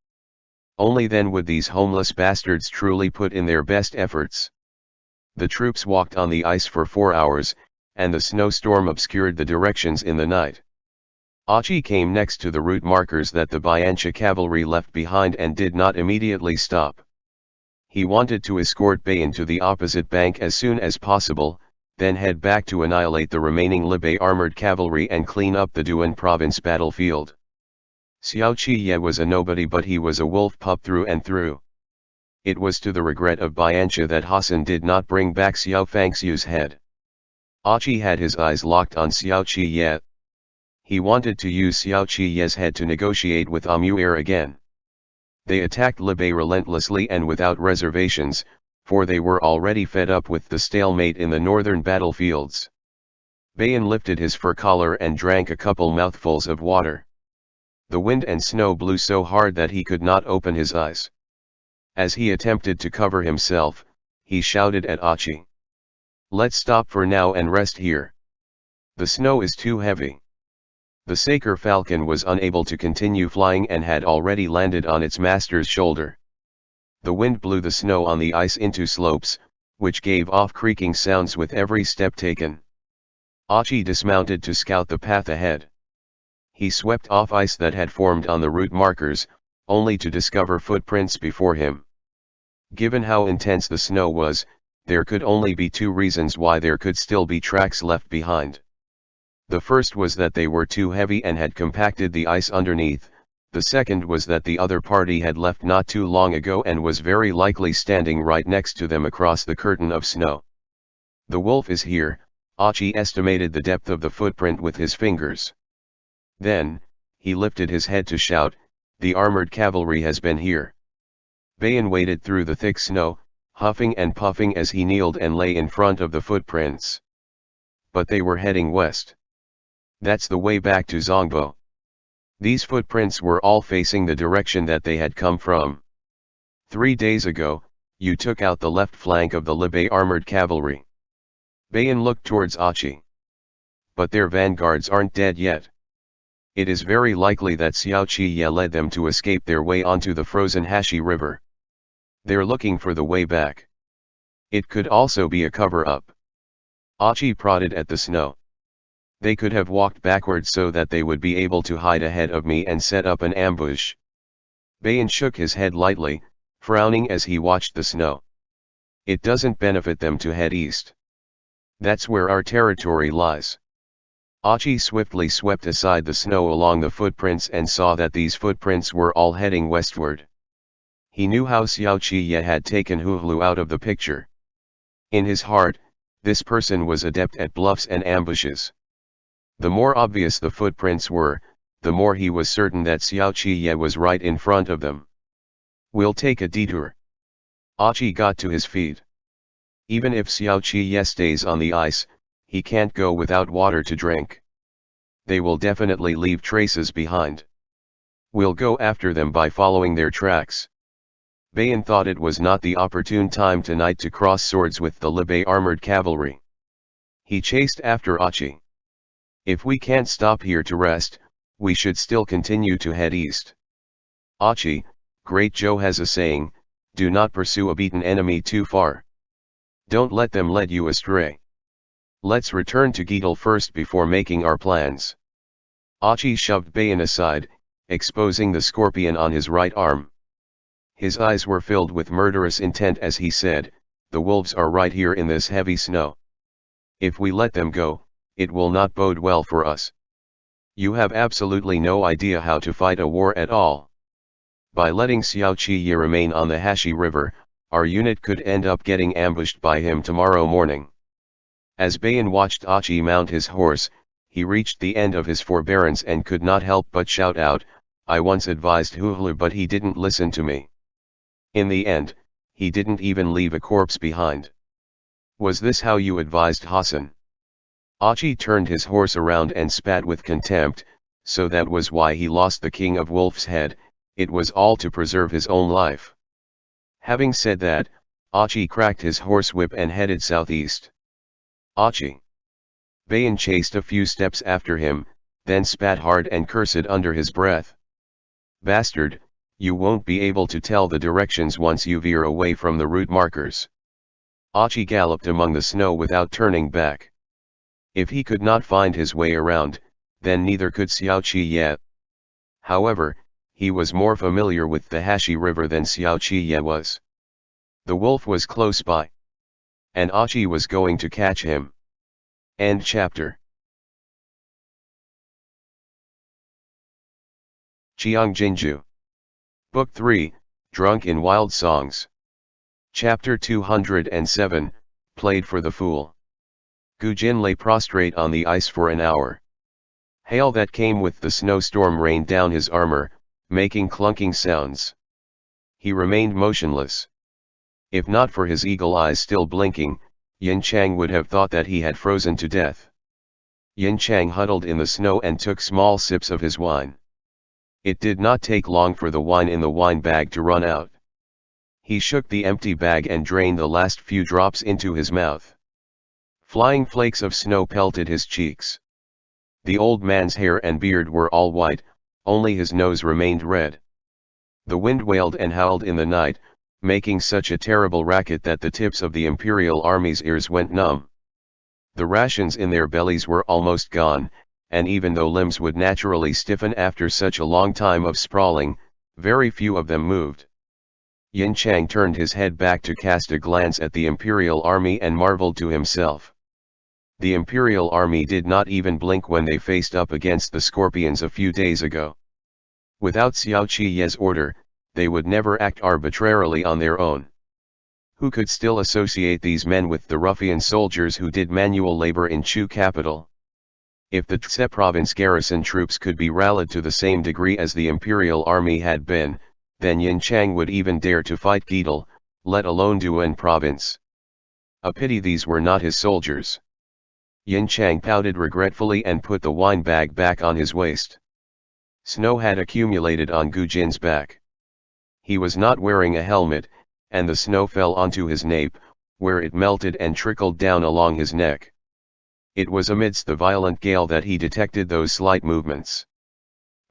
S1: Only then would these homeless bastards truly put in their best efforts. The troops walked on the ice for 4 hours, and the snowstorm obscured the directions in the night. Achi came next to the route markers that the Bianchi cavalry left behind and did not immediately stop. He wanted to escort Bayan to the opposite bank as soon as possible, then head back to annihilate the remaining Libe armored cavalry and clean up the Duan province battlefield. Xiao Qi was a nobody, but he was a wolf pup through and through. It was to the regret of Bianchi that Hassan did not bring back Xiao Fangxiu's head. Achi had his eyes locked on Xiao Qi. He wanted to use Xiao Qi's head to negotiate with Amuer again. They attacked Libe relentlessly and without reservations, for they were already fed up with the stalemate in the northern battlefields. Bayan lifted his fur collar and drank a couple mouthfuls of water. The wind and snow blew so hard that he could not open his eyes. As he attempted to cover himself, he shouted at Achi. Let's stop for now and rest here. The snow is too heavy. The Saker falcon was unable to continue flying and had already landed on its master's shoulder. The wind blew the snow on the ice into slopes, which gave off creaking sounds with every step taken. Achi dismounted to scout the path ahead. He swept off ice that had formed on the route markers, only to discover footprints before him. Given how intense the snow was, there could only be two reasons why there could still be tracks left behind. The first was that they were too heavy and had compacted the ice underneath, the second was that the other party had left not too long ago and was very likely standing right next to them across the curtain of snow. The wolf is here, Achi estimated the depth of the footprint with his fingers. Then, he lifted his head to shout, "The armored cavalry has been here." Bayan waded through the thick snow, huffing and puffing as he kneeled and lay in front of the footprints. But they were heading west. That's the way back to Zongbo. These footprints were all facing the direction that they had come from. 3 days ago, you took out the left flank of the Libai armored cavalry. Bayan looked towards Achi. But their vanguards aren't dead yet. It is very likely that Xiao Qiye led them to escape their way onto the frozen Hashi River. They're looking for the way back. It could also be a cover-up. Achi prodded at the snow. They could have walked backwards so that they would be able to hide ahead of me and set up an ambush. Bayan shook his head lightly, frowning as he watched the snow. It doesn't benefit them to head east. That's where our territory lies. Achi swiftly swept aside the snow along the footprints and saw that these footprints were all heading westward. He knew how Xiao Qiye had taken Huhlu out of the picture. In his heart, this person was adept at bluffs and ambushes. The more obvious the footprints were, the more he was certain that Xiao Qiye was right in front of them. We'll take a detour. Achi got to his feet. Even if Xiao Qiye stays on the ice, he can't go without water to drink. They will definitely leave traces behind. We'll go after them by following their tracks. Bayan thought it was not the opportune time tonight to cross swords with the Libai armored cavalry. He chased after Achi. If we can't stop here to rest, we should still continue to head east. Achi, Great Zhou has a saying, do not pursue a beaten enemy too far. Don't let them lead you astray. Let's return to Getal first before making our plans. Achi shoved Bayan aside, exposing the scorpion on his right arm. His eyes were filled with murderous intent as he said, the wolves are right here in this heavy snow. If we let them go, it will not bode well for us. You have absolutely no idea how to fight a war at all. By letting Xiao Qiye remain on the Hashi River, our unit could end up getting ambushed by him tomorrow morning. As Bayan watched Achi mount his horse, he reached the end of his forbearance and could not help but shout out, I once advised Huhlu but he didn't listen to me. In the end, he didn't even leave a corpse behind. Was this how you advised Hassan? Achi turned his horse around and spat with contempt, so that was why he lost the king of wolf's head, it was all to preserve his own life. Having said that, Achi cracked his horsewhip and headed southeast. Achi! Bayan chased a few steps after him, then spat hard and cursed under his breath. Bastard, you won't be able to tell the directions once you veer away from the route markers. Achi galloped among the snow without turning back. If he could not find his way around, then neither could Xiao Qiye. However, he was more familiar with the Hashi River than Xiao Qiye was. The wolf was close by. And Achi was going to catch him. End chapter. Qiang Jin Jiu. Book 3, Drunk in Wild Songs. Chapter 207, Played for the Fool. Gu Jin lay prostrate on the ice for an hour. Hail that came with the snowstorm rained down his armor, making clunking sounds. He remained motionless. If not for his eagle eyes still blinking, Yin Chang would have thought that he had frozen to death. Yin Chang huddled in the snow and took small sips of his wine. It did not take long for the wine in the wine bag to run out. He shook the empty bag and drained the last few drops into his mouth. Flying flakes of snow pelted his cheeks. The old man's hair and beard were all white, only his nose remained red. The wind wailed and howled in the night, making such a terrible racket that the tips of the Imperial Army's ears went numb. The rations in their bellies were almost gone, and even though limbs would naturally stiffen after such a long time of sprawling, very few of them moved. Yin Chang turned his head back to cast a glance at the imperial army and marveled to himself. The imperial army did not even blink when they faced up against the scorpions a few days ago. Without Xiao Qiye's order, they would never act arbitrarily on their own. Who could still associate these men with the ruffian soldiers who did manual labor in Chu capital? If the Tse province garrison troops could be rallied to the same degree as the imperial army had been, then Yin Chang would even dare to fight Guidal, let alone Duan province. A pity these were not his soldiers. Yin Chang pouted regretfully and put the wine bag back on his waist. Snow had accumulated on Gu Jin's back. He was not wearing a helmet, and the snow fell onto his nape, where it melted and trickled down along his neck. It was amidst the violent gale that he detected those slight movements.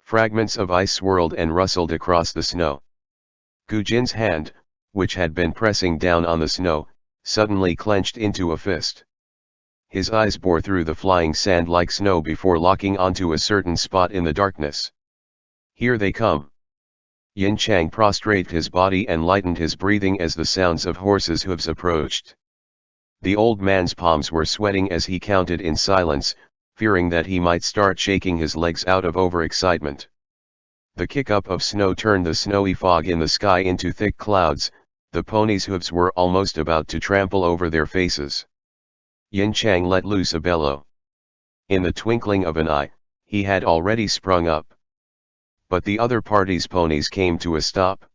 S1: Fragments of ice swirled and rustled across the snow. Gu Jin's hand, which had been pressing down on the snow, suddenly clenched into a fist. His eyes bore through the flying sand like snow before locking onto a certain spot in the darkness. Here they come. Yin Chang prostrated his body and lightened his breathing as the sounds of horses' hooves approached. The old man's palms were sweating as he counted in silence, fearing that he might start shaking his legs out of overexcitement. The kick-up of snow turned the snowy fog in the sky into thick clouds. The ponies' hooves were almost about to trample over their faces. Yin Chang let loose a bellow. In the twinkling of an eye, he had already sprung up. But the other party's ponies came to a stop.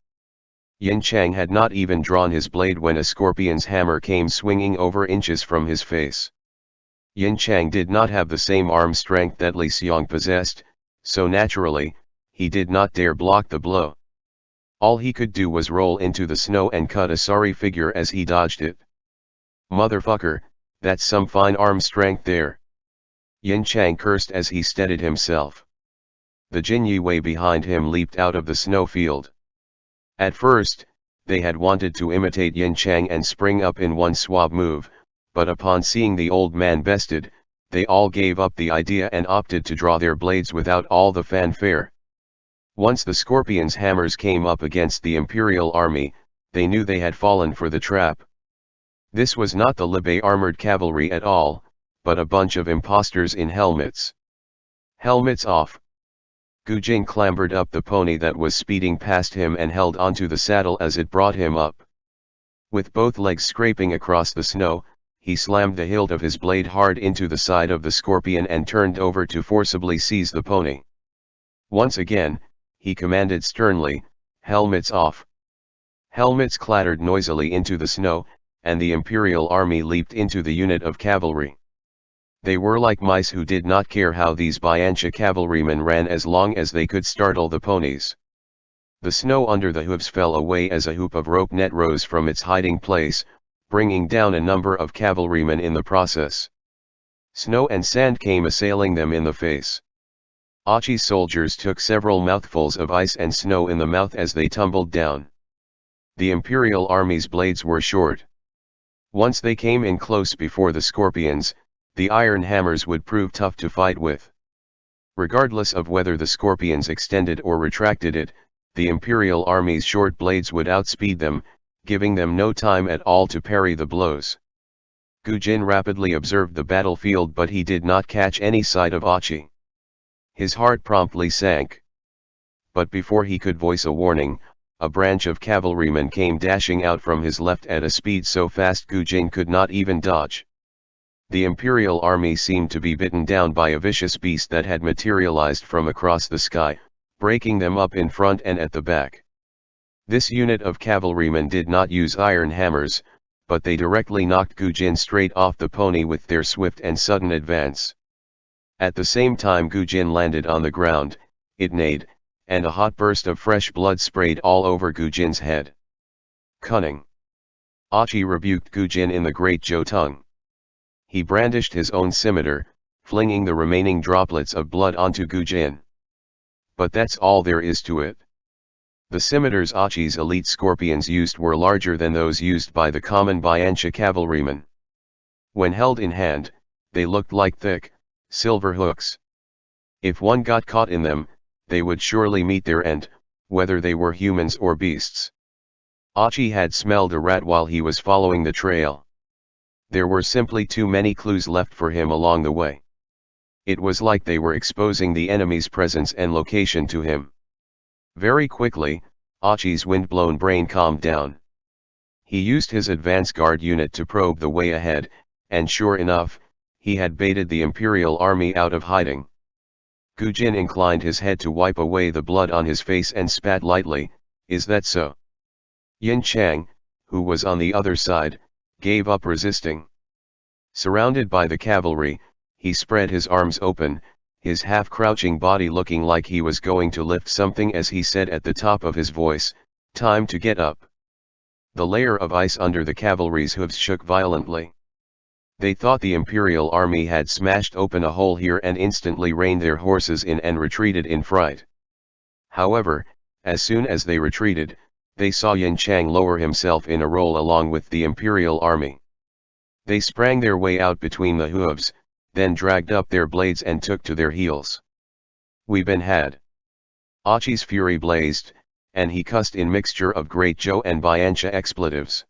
S1: Yin Chang had not even drawn his blade when a scorpion's hammer came swinging over inches from his face. Yin Chang did not have the same arm strength that Li Xiong possessed, so naturally, he did not dare block the blow. All he could do was roll into the snow and cut a sorry figure as he dodged it. "Motherfucker, that's some fine arm strength there," Yin Chang cursed as he steadied himself. The Jin Yue behind him leaped out of the snow field. At first, they had wanted to imitate Yin Chang and spring up in one suave move, but upon seeing the old man bested, they all gave up the idea and opted to draw their blades without all the fanfare. Once the scorpions' hammers came up against the imperial army, they knew they had fallen for the trap. This was not the Libe armored cavalry at all, but a bunch of impostors in helmets. Helmets off. Gu Jin clambered up the pony that was speeding past him and held onto the saddle as it brought him up. With both legs scraping across the snow, he slammed the hilt of his blade hard into the side of the scorpion and turned over to forcibly seize the pony. Once again, he commanded sternly, "Helmets off." Helmets clattered noisily into the snow, and the imperial army leaped into the unit of cavalry. They were like mice who did not care how these Biancha cavalrymen ran as long as they could startle the ponies. The snow under the hooves fell away as a hoop of rope net rose from its hiding place, bringing down a number of cavalrymen in the process. Snow and sand came assailing them in the face. Achi's soldiers took several mouthfuls of ice and snow in the mouth as they tumbled down. The imperial army's blades were short. Once they came in close before the scorpions, the iron hammers would prove tough to fight with. Regardless of whether the scorpions extended or retracted it, the imperial army's short blades would outspeed them, giving them no time at all to parry the blows. Gu Jin rapidly observed the battlefield, but he did not catch any sight of Achi. His heart promptly sank. But before he could voice a warning, a branch of cavalrymen came dashing out from his left at a speed so fast Gu Jin could not even dodge. The imperial army seemed to be bitten down by a vicious beast that had materialized from across the sky, breaking them up in front and at the back. This unit of cavalrymen did not use iron hammers, but they directly knocked Gu Jin straight off the pony with their swift and sudden advance. At the same time Gu Jin landed on the ground, it neighed, and a hot burst of fresh blood sprayed all over Gu Jin's head. Cunning. Achi rebuked Gu Jin in the great Zhou tongue. He brandished his own scimitar, flinging the remaining droplets of blood onto Gu Jin. But that's all there is to it. The scimitars Achi's elite scorpions used were larger than those used by the common Biancha cavalrymen. When held in hand, they looked like thick, silver hooks. If one got caught in them, they would surely meet their end, whether they were humans or beasts. Achi had smelled a rat while he was following the trail. There were simply too many clues left for him along the way. It was like they were exposing the enemy's presence and location to him. Very quickly, Achi's wind-blown brain calmed down. He used his advance guard unit to probe the way ahead, and sure enough, he had baited the Imperial army out of hiding. Gu Jin inclined his head to wipe away the blood on his face and spat lightly, "Is that so?" Yin Chang, who was on the other side, gave up resisting. Surrounded by the cavalry, he spread his arms open, his half-crouching body looking like he was going to lift something as he said at the top of his voice, "Time to get up." The layer of ice under the cavalry's hooves shook violently. They thought the Imperial army had smashed open a hole here and instantly reined their horses in and retreated in fright. However, as soon as they retreated, they saw Yin Chang lower himself in a roll along with the Imperial army. They sprang their way out between the hooves, then dragged up their blades and took to their heels. "We been had." Achi's fury blazed, and he cussed in mixture of Great Zhou and Biancha expletives.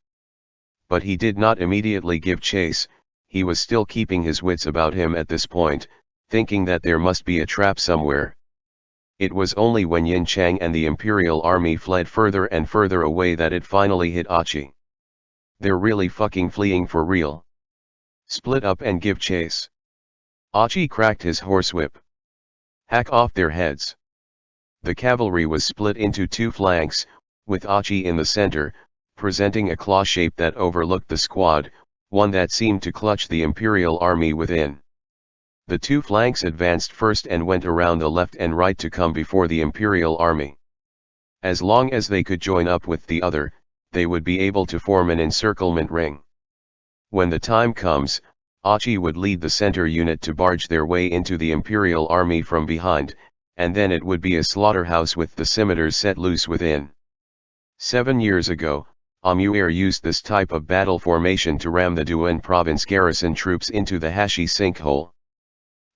S1: But he did not immediately give chase. He was still keeping his wits about him at this point, thinking that there must be a trap somewhere. It was only when Yin Chang and the Imperial army fled further and further away that it finally hit Achi. "They're really fucking fleeing for real. Split up and give chase." Achi cracked his horsewhip. "Hack off their heads." The cavalry was split into two flanks, with Achi in the center, presenting a claw shape that overlooked the squad, one that seemed to clutch the Imperial army within. The two flanks advanced first and went around the left and right to come before the Imperial army. As long as they could join up with the other, they would be able to form an encirclement ring. When the time comes, Achi would lead the center unit to barge their way into the Imperial army from behind, and then it would be a slaughterhouse with the scimitars set loose within. 7 years ago, Amuer used this type of battle formation to ram the Duan province garrison troops into the Hashi sinkhole.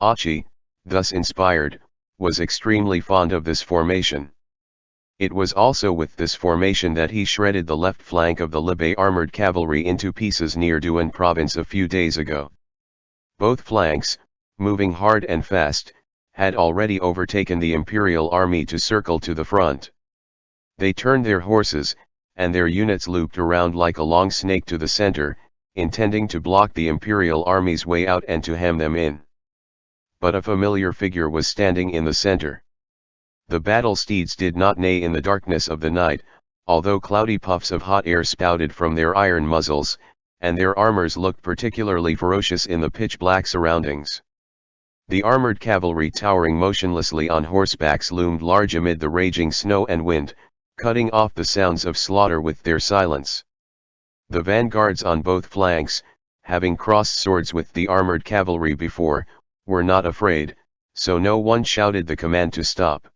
S1: Achi, thus inspired, was extremely fond of this formation. It was also with this formation that he shredded the left flank of the Libe armored cavalry into pieces near Duan province a few days ago. Both flanks, moving hard and fast, had already overtaken the Imperial army to circle to the front. They turned their horses, and their units looped around like a long snake to the center, intending to block the Imperial army's way out and to hem them in. But a familiar figure was standing in the center. The battle steeds did not neigh in the darkness of the night, although cloudy puffs of hot air spouted from their iron muzzles, and their armors looked particularly ferocious in the pitch-black surroundings. The armored cavalry towering motionlessly on horsebacks loomed large amid the raging snow and wind, cutting off the sounds of slaughter with their silence. The vanguards on both flanks, having crossed swords with the armored cavalry before, were not afraid, so no one shouted the command to stop.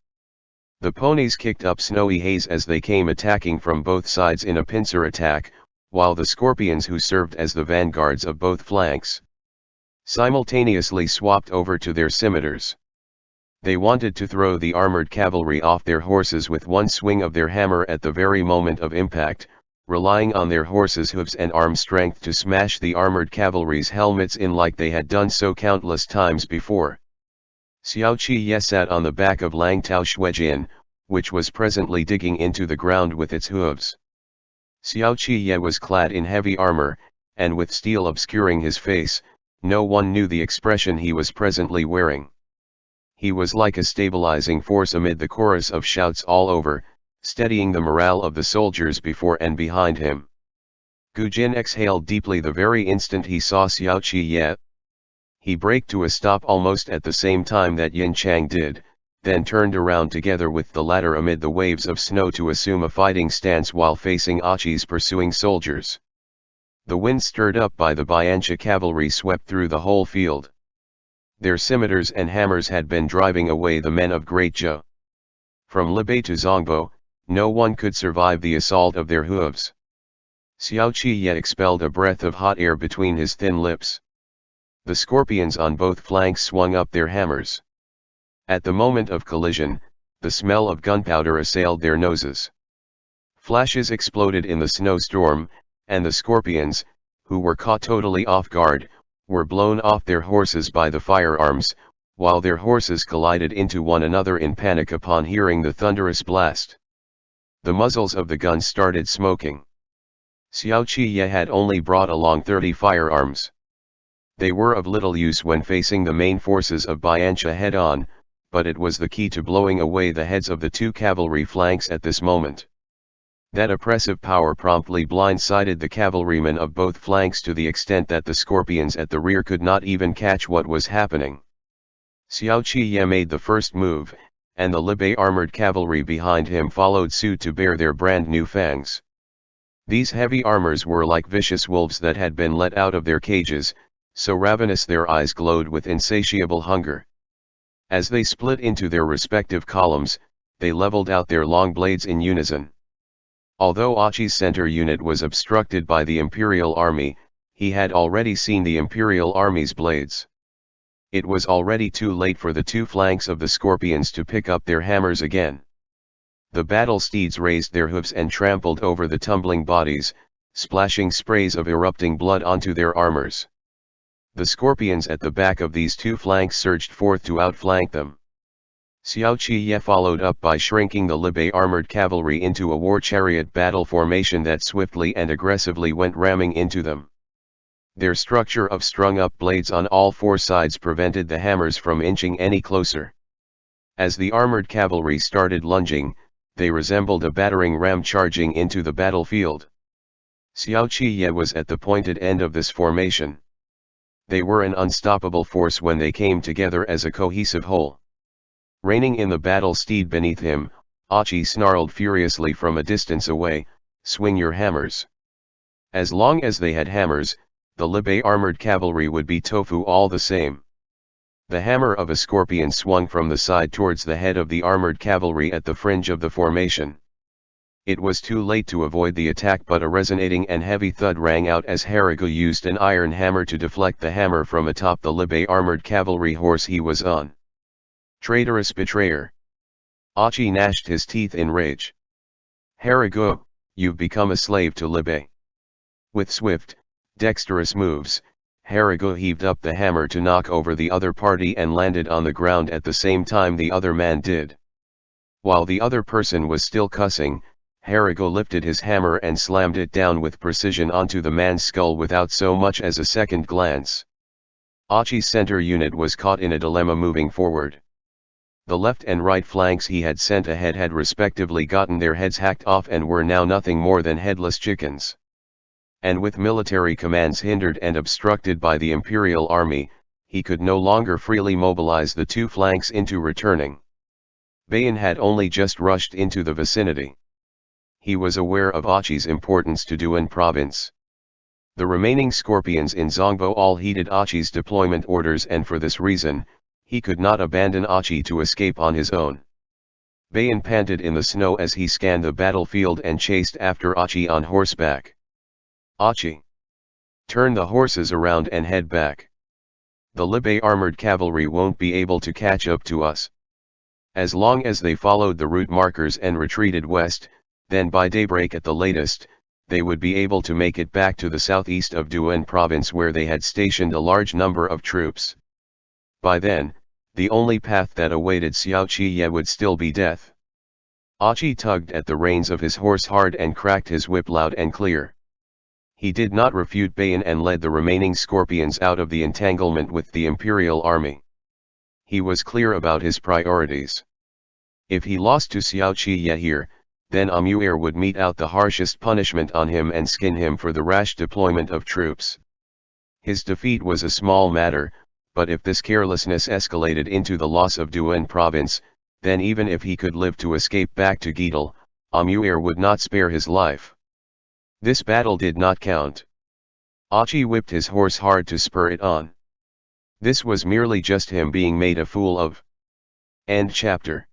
S1: The ponies kicked up snowy haze as they came attacking from both sides in a pincer attack, while the scorpions who served as the vanguards of both flanks simultaneously swapped over to their scimitars. They wanted to throw the armored cavalry off their horses with one swing of their hammer at the very moment of impact, relying on their horses' hooves and arm strength to smash the armored cavalry's helmets in like they had done so countless times before. Xiao Qi sat on the back of Lang Tao Shuijin, which was presently digging into the ground with its hooves. Xiao Qi was clad in heavy armor, and with steel obscuring his face, no one knew the expression he was presently wearing. He was like a stabilizing force amid the chorus of shouts all over, steadying the morale of the soldiers before and behind him. Gu Jin exhaled deeply the very instant he saw Xiao Qi. He braked to a stop almost at the same time that Yin Chang did, then turned around together with the latter amid the waves of snow to assume a fighting stance while facing Achi's pursuing soldiers. The wind stirred up by the Biancha cavalry swept through the whole field. Their scimitars and hammers had been driving away the men of Great Zhou. From Libe to Zongbo, no one could survive the assault of their hooves. Xiao Qi expelled a breath of hot air between his thin lips. The scorpions on both flanks swung up their hammers. At the moment of collision, the smell of gunpowder assailed their noses. Flashes exploded in the snowstorm, and the scorpions, who were caught totally off guard, were blown off their horses by the firearms, while their horses collided into one another in panic upon hearing the thunderous blast. The muzzles of the guns started smoking. Xiao Qiye had only brought along 30 firearms. They were of little use when facing the main forces of Bianxia head-on, but it was the key to blowing away the heads of the two cavalry flanks at this moment. That oppressive power promptly blindsided the cavalrymen of both flanks to the extent that the scorpions at the rear could not even catch what was happening. Xiao Qiye made the first move, and the Libe armored cavalry behind him followed suit to bare their brand new fangs. These heavy armors were like vicious wolves that had been let out of their cages, so ravenous their eyes glowed with insatiable hunger. As they split into their respective columns, they leveled out their long blades in unison. Although Achi's center unit was obstructed by the Imperial Army, he had already seen the Imperial Army's blades. It was already too late for the two flanks of the scorpions to pick up their hammers again. The battle steeds raised their hooves and trampled over the tumbling bodies, splashing sprays of erupting blood onto their armors. The scorpions at the back of these two flanks surged forth to outflank them. Xiao Qiye followed up by shrinking the Libe armored cavalry into a war chariot battle formation that swiftly and aggressively went ramming into them. Their structure of strung-up blades on all four sides prevented the hammers from inching any closer. As the armored cavalry started lunging, they resembled a battering ram charging into the battlefield. Xiao Qiye was at the pointed end of this formation. They were an unstoppable force when they came together as a cohesive whole. Reining in the battle steed beneath him, Achi snarled furiously from a distance away, "Swing your hammers." As long as they had hammers, the Libe armored cavalry would be tofu all the same. The hammer of a scorpion swung from the side towards the head of the armored cavalry at the fringe of the formation. It was too late to avoid the attack, but a resonating and heavy thud rang out as Harigu used an iron hammer to deflect the hammer from atop the Libe armored cavalry horse he was on. Traitorous betrayer! Achi gnashed his teeth in rage. Harigu, you've become a slave to Libe. With swift, dexterous moves, Harigu heaved up the hammer to knock over the other party and landed on the ground at the same time the other man did. While the other person was still cussing, Harigu lifted his hammer and slammed it down with precision onto the man's skull without so much as a second glance. Achi's center unit was caught in a dilemma moving forward. The left and right flanks he had sent ahead had respectively gotten their heads hacked off and were now nothing more than headless chickens. And with military commands hindered and obstructed by the Imperial Army, he could no longer freely mobilize the two flanks into returning. Bayan had only just rushed into the vicinity. He was aware of Achi's importance to Duan province. The remaining scorpions in Zongbo all heeded Achi's deployment orders, and for this reason, he could not abandon Achi to escape on his own. Bayan panted in the snow as he scanned the battlefield and chased after Achi on horseback. "Achi! Turn the horses around and head back. The Libe armored cavalry won't be able to catch up to us." As long as they followed the route markers and retreated west, then by daybreak at the latest, they would be able to make it back to the southeast of Duan province, where they had stationed a large number of troops. By then, the only path that awaited Xiao Qiye would still be death. Achi tugged at the reins of his horse hard and cracked his whip loud and clear. He did not refute Bayan and led the remaining scorpions out of the entanglement with the Imperial Army. He was clear about his priorities. If he lost to Xiao Qiye here, then Amuer would mete out the harshest punishment on him and skin him for the rash deployment of troops. His defeat was a small matter, but if this carelessness escalated into the loss of Duan province, then even if he could live to escape back to Getal, Amuer would not spare his life. This battle did not count. Achi whipped his horse hard to spur it on. This was merely just him being made a fool of. End chapter.